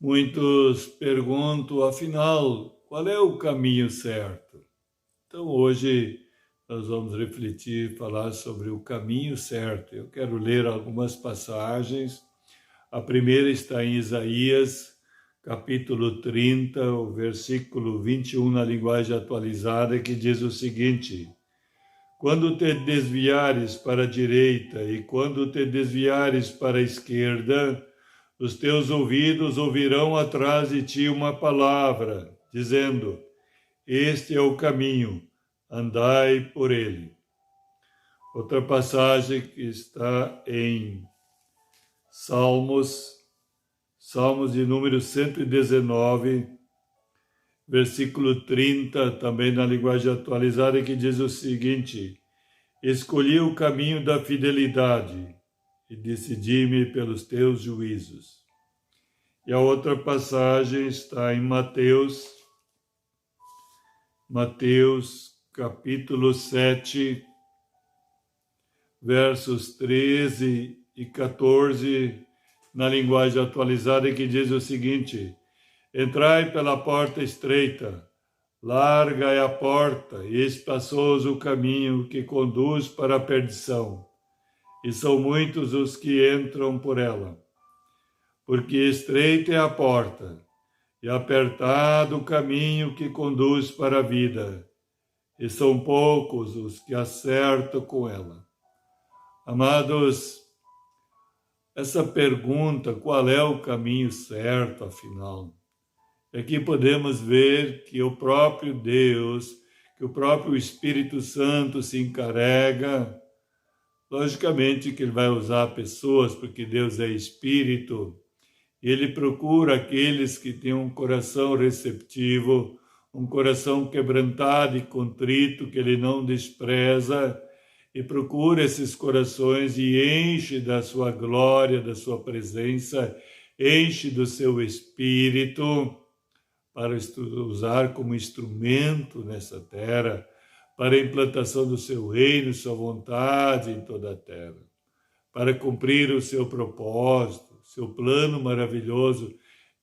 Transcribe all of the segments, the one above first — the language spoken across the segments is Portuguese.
Muitos perguntam, afinal, qual é o caminho certo? Então, hoje nós vamos refletir, falar sobre o caminho certo. Eu quero ler algumas passagens. A primeira está em Isaías, capítulo 30, o versículo 21, na linguagem atualizada, que diz o seguinte: Quando te desviares para a direita e quando te desviares para a esquerda, os teus ouvidos ouvirão atrás de ti uma palavra, dizendo: Este é o caminho, andai por ele. Outra passagem que está em Salmos de número 119, versículo 30, também na linguagem atualizada, que diz o seguinte: Escolhi o caminho da fidelidade e decidi-me pelos teus juízos. E a outra passagem está em Mateus capítulo 7, versos 13 e 14, na linguagem atualizada, que diz o seguinte: Entrai pela porta estreita, larga é a porta e espaçoso o caminho que conduz para a perdição, e são muitos os que entram por ela. Porque estreita é a porta, e apertado o caminho que conduz para a vida, e são poucos os que acertam com ela. Amados, essa pergunta, qual é o caminho certo, afinal? Aqui podemos ver que o próprio Deus, que o próprio Espírito Santo se encarrega. Logicamente que ele vai usar pessoas, porque Deus é Espírito. Ele procura aqueles que têm um coração receptivo, um coração quebrantado e contrito, que ele não despreza, e procura esses corações e enche da sua glória, da sua presença, enche do seu Espírito, para usar como instrumento nessa terra, para a implantação do seu reino, sua vontade em toda a terra, para cumprir o seu propósito, seu plano maravilhoso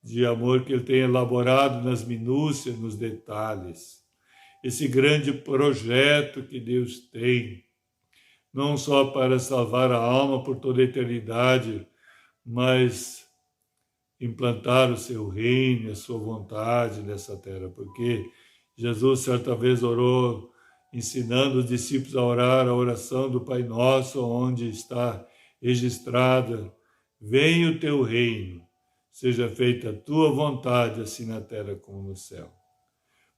de amor que ele tem elaborado nas minúcias, nos detalhes. Esse grande projeto que Deus tem, não só para salvar a alma por toda a eternidade, mas implantar o seu reino, a sua vontade nessa terra, porque Jesus certa vez orou, ensinando os discípulos a orar a oração do Pai Nosso, onde está registrada: venha o teu reino, seja feita a tua vontade, assim na terra como no céu.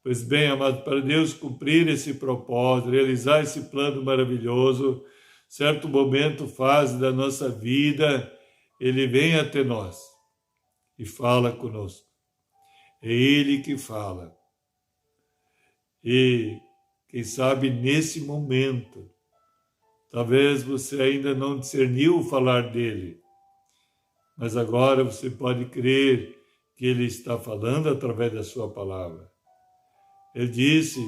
Pois bem, amado, para Deus cumprir esse propósito, realizar esse plano maravilhoso, certo momento, fase da nossa vida, ele vem até nós e fala conosco. É ele que fala. E, quem sabe, nesse momento, talvez você ainda não discerniu o falar dele, mas agora você pode crer que ele está falando através da sua palavra. Ele disse: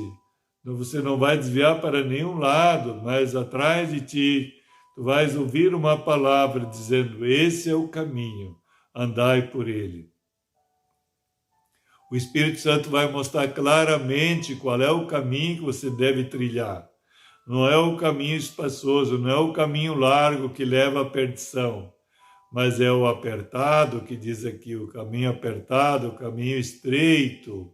você não vai desviar para nenhum lado, mas atrás de ti tu vais ouvir uma palavra dizendo: esse é o caminho, andai por ele. O Espírito Santo vai mostrar claramente qual é o caminho que você deve trilhar. Não é o caminho espaçoso, não é o caminho largo que leva à perdição, mas é o apertado, que diz aqui, o caminho apertado, o caminho estreito,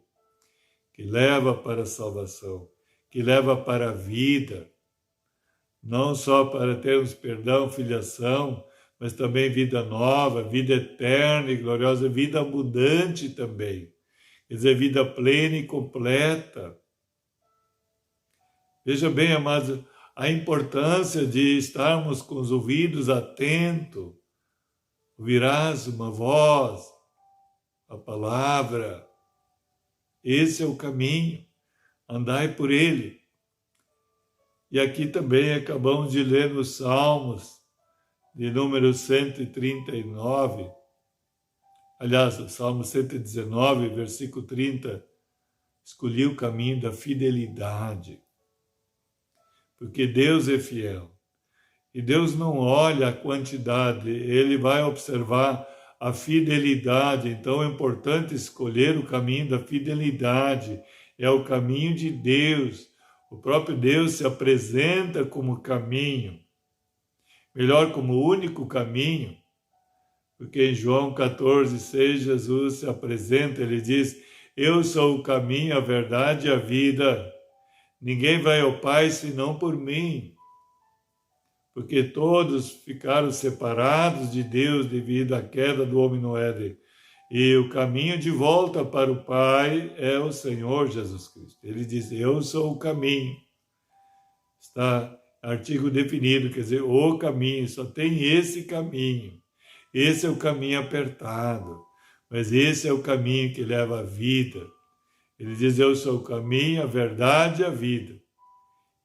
que leva para a salvação, que leva para a vida, não só para termos perdão, filiação, mas também vida nova, vida eterna e gloriosa, vida abundante também, quer dizer, vida plena e completa. Veja bem, amados, a importância de estarmos com os ouvidos atentos. Ouvirás uma voz, a palavra. Esse é o caminho, andai por ele. E aqui também acabamos de ler nos Salmos, de número 139, aliás, o Salmo 119, versículo 30, escolhi o caminho da fidelidade, porque Deus é fiel. E Deus não olha a quantidade, ele vai observar a fidelidade. Então é importante escolher o caminho da fidelidade. É o caminho de Deus. O próprio Deus se apresenta como caminho, melhor, como único caminho, porque em João 14:6 Jesus se apresenta, ele diz: eu sou o caminho, a verdade e a vida. Ninguém vai ao Pai senão por mim. Porque todos ficaram separados de Deus devido à queda do homem no Éden. E o caminho de volta para o Pai é o Senhor Jesus Cristo. Ele diz: eu sou o caminho. Está artigo definido, quer dizer, o caminho, só tem esse caminho. Esse é o caminho apertado, mas esse é o caminho que leva à vida. Ele diz: eu sou o caminho, a verdade e a vida.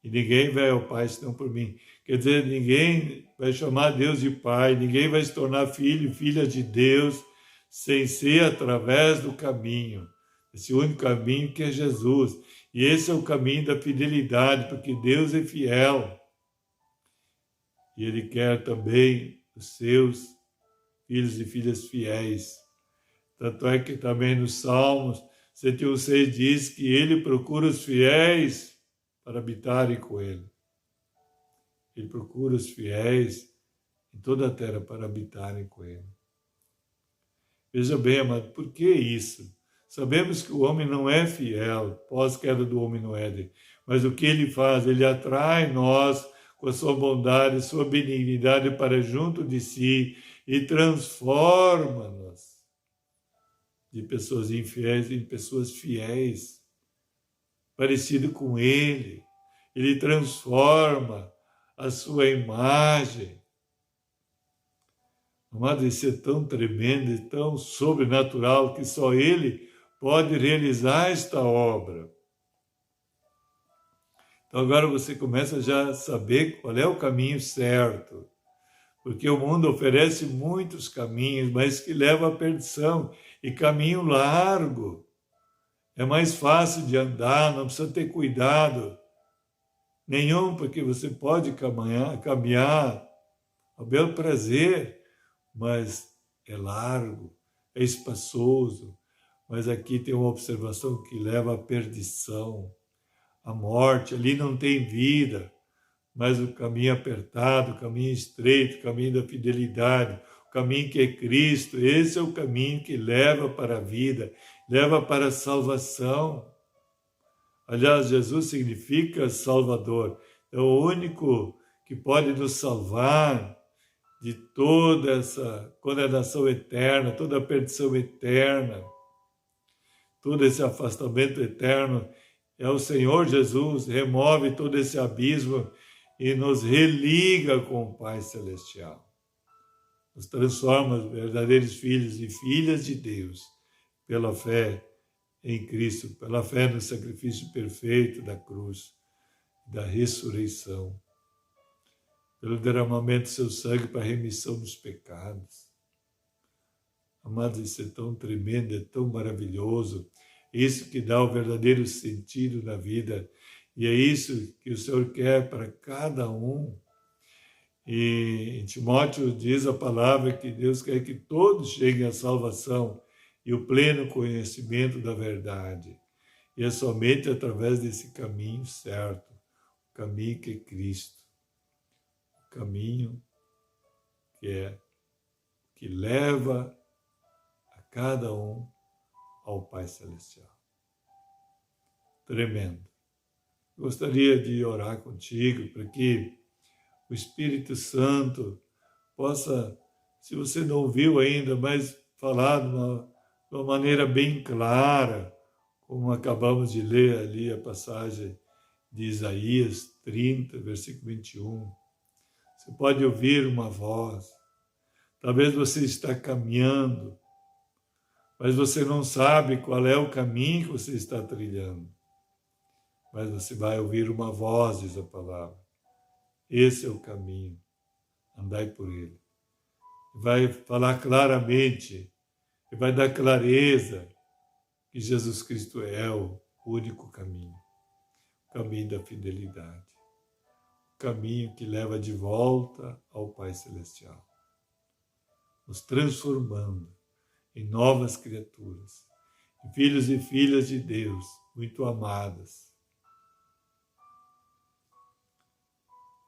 E ninguém vai ao Pai senão por mim. Quer dizer, ninguém vai chamar Deus de Pai, ninguém vai se tornar filho e filha de Deus sem ser através do caminho. Esse único caminho que é Jesus. E esse é o caminho da fidelidade, porque Deus é fiel. E Ele quer também os seus filhos e filhas fiéis. Tanto é que também nos Salmos 101:6 diz que Ele procura os fiéis para habitarem com Ele. Ele procura os fiéis em toda a terra para habitarem com Ele. Veja bem, amado, por que isso? Sabemos que o homem não é fiel pós-queda do homem no Éden, mas o que ele faz? Ele atrai nós com a sua bondade, sua benignidade para junto de si e transforma-nos de pessoas infiéis em pessoas fiéis, parecido com Ele. Ele transforma a sua imagem. Amado, isso é tão tremendo e tão sobrenatural que só Ele pode realizar esta obra. Então agora você começa já a saber qual é o caminho certo, porque o mundo oferece muitos caminhos, mas que levam à perdição, e caminho largo. É mais fácil de andar, não precisa ter cuidado nenhum, porque você pode caminhar ao bel prazer, mas é largo, é espaçoso. Mas aqui tem uma observação que leva à perdição, à morte. Ali não tem vida, mas o caminho apertado, o caminho estreito, o caminho da fidelidade, o caminho que é Cristo, esse é o caminho que leva para a vida, leva para a salvação. Aliás, Jesus significa Salvador. É o único que pode nos salvar de toda essa condenação eterna, toda a perdição eterna, todo esse afastamento eterno. É o Senhor Jesus, remove todo esse abismo e nos religa com o Pai Celestial. Nos transforma em verdadeiros filhos e filhas de Deus pela fé em Cristo, pela fé no sacrifício perfeito da cruz, da ressurreição, pelo derramamento do seu sangue para a remissão dos pecados. Amados, isso é tão tremendo, é tão maravilhoso, isso que dá o verdadeiro sentido na vida, e é isso que o Senhor quer para cada um. E em Timóteo diz a palavra que Deus quer que todos cheguem à salvação e o pleno conhecimento da verdade. E é somente através desse caminho certo, o caminho que é Cristo, o caminho que leva a cada um ao Pai Celestial. Tremendo. Gostaria de orar contigo para que o Espírito Santo possa, se você não ouviu ainda, mas falar de uma maneira bem clara, como acabamos de ler ali a passagem de Isaías 30, versículo 21. Você pode ouvir uma voz. Talvez você está caminhando, mas você não sabe qual é o caminho que você está trilhando. Mas você vai ouvir uma voz, diz a palavra. Esse é o caminho. Andai por ele. Vai falar claramente, e vai dar clareza que Jesus Cristo é o único caminho. O caminho da fidelidade. O caminho que leva de volta ao Pai Celestial. nos transformando em novas criaturas, em filhos e filhas de Deus, muito amadas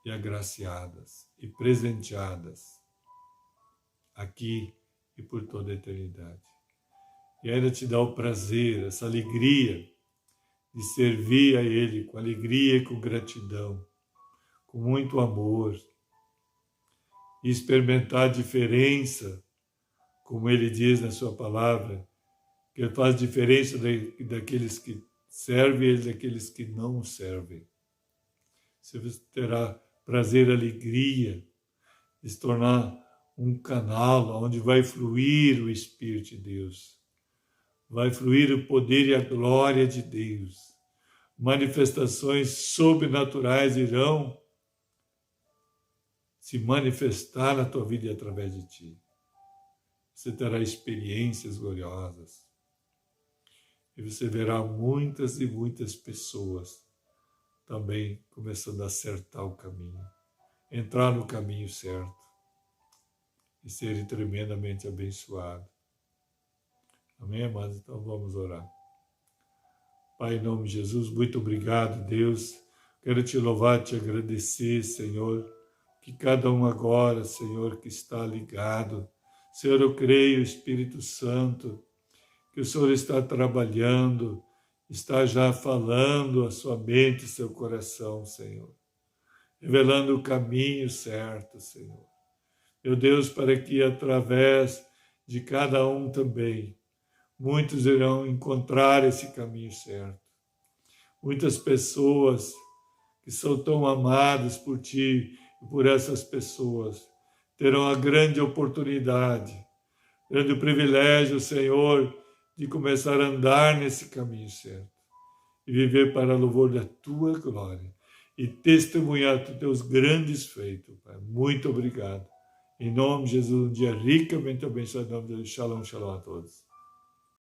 e agraciadas e presenteadas aqui e por toda a eternidade. E ainda te dá o prazer, essa alegria de servir a Ele com alegria e com gratidão, com muito amor, e experimentar a diferença, como Ele diz na sua palavra, que Ele faz diferença daqueles que servem e daqueles que não servem. Você terá prazer e alegria de se tornar um canal onde vai fluir o Espírito de Deus, vai fluir o poder e a glória de Deus. Manifestações sobrenaturais irão se manifestar na tua vida e através de ti. Você terá experiências gloriosas. E você verá muitas e muitas pessoas também começando a acertar o caminho, entrar no caminho certo e serem tremendamente abençoados. Amém, amados? Então vamos orar. Pai, em nome de Jesus, muito obrigado, Deus. Quero te louvar, te agradecer, Senhor, que cada um agora, Senhor, que está ligado. Senhor, eu creio, Espírito Santo, que o Senhor está trabalhando, está já falando a sua mente e seu coração, Senhor, revelando o caminho certo, Senhor. Meu Deus, para que através de cada um também, muitos irão encontrar esse caminho certo. Muitas pessoas que são tão amadas por Ti e por essas pessoas terão a grande oportunidade, grande privilégio, Senhor, de começar a andar nesse caminho certo e viver para louvor da Tua glória e testemunhar os Teus grandes feitos, Pai. Muito obrigado. Em nome de Jesus, um dia ricamente abençoado. Em nome de Jesus, shalom, shalom a todos.